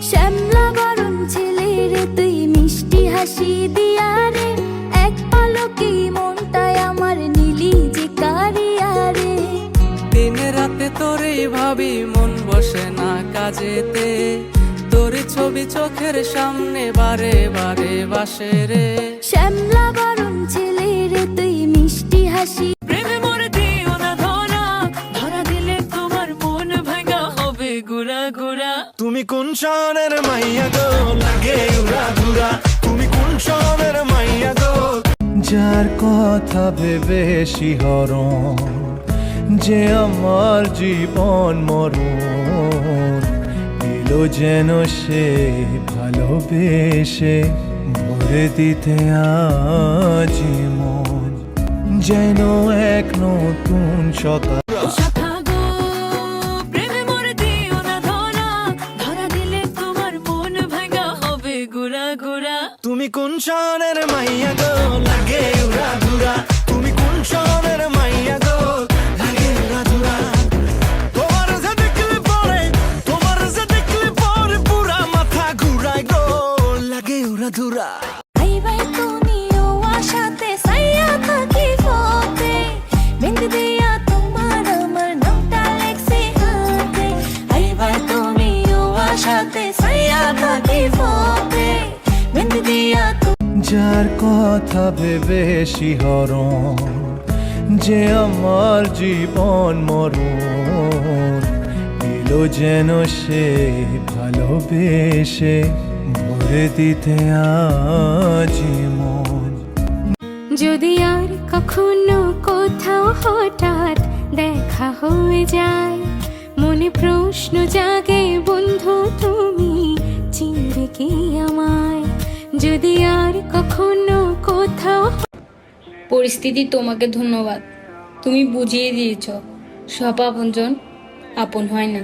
শ্যামলা বরণ ছেলে রে তুই মিষ্টি হাসি দিয়া রে, এক পালকে মনটায় আমার নীলি যে কারিয়া রে। দিন রাতে তোরে ভাবি মন বসে না কাজেতে, তোরে ছবি চোখের সামনে বারে বারে বাসে রে। শ্যামলা বরণ ছেলে রে তুই মিষ্টি হাসি, প্রেমে মরে দিও না ধরা, ধরা দিলে তোমার মন ভাঙা হবে গুড়া গুড়া। তুমি কোন শহরের মাইয়া গো, লাগে উড়া ধুরা, তুমি কোন শহরের মাইয়া গো। যার কথা ভেবে শিহরণ, যে আমার জীবন মরণ, দিল যেন সে ভালোবেসে ভরে দিতে আজ মন, যেন এক নতুন সকাল। শাখা গো, প্রেমে মরে দিও না ধরা, ধরা দিলে তোমার মন ভাঙা হবে গুড়া গুড়া। তুমি কোন শহরের মাইয়া গো, লাগে উড়া ধুরা, তুমি কোন শহরের মাইয়া গো, লাগে উড়া ধুরা। তোমার যে দেখলে পরে, তোমার যে দেখলে পরে পুরা মাথা ঘুরায় গো, লাগে উড়া ধুরা। আইবাই তুমি ও আশাতে সাইয়া থাকি ফতে, মেহেন্দি দিয়া তোমার আমার নামটা লেখছি হাতে। আইবাই তুমি ও আশাতে সাইয়া থাকি ফতে, মেহেন্দি দিয়া যার কথা ভেবে শিহরণ, যে আমার জীবন মরণ, দিল যেন সে ভালোবেসে ভরে দিতে আজ মন। যদি আর কখনো কোথাও হঠাৎ দেখা হয়ে যায়, মনে প্রশ্ন জাগে বন্ধু তুমি চিনবে কি আমায়। যদি আর কখনো কোথাও পরিস্থিতি তোমাকে ধন্যবাদ, তুমি বুঝিয়ে দিয়েছ সব আপনজন আপন হয় না।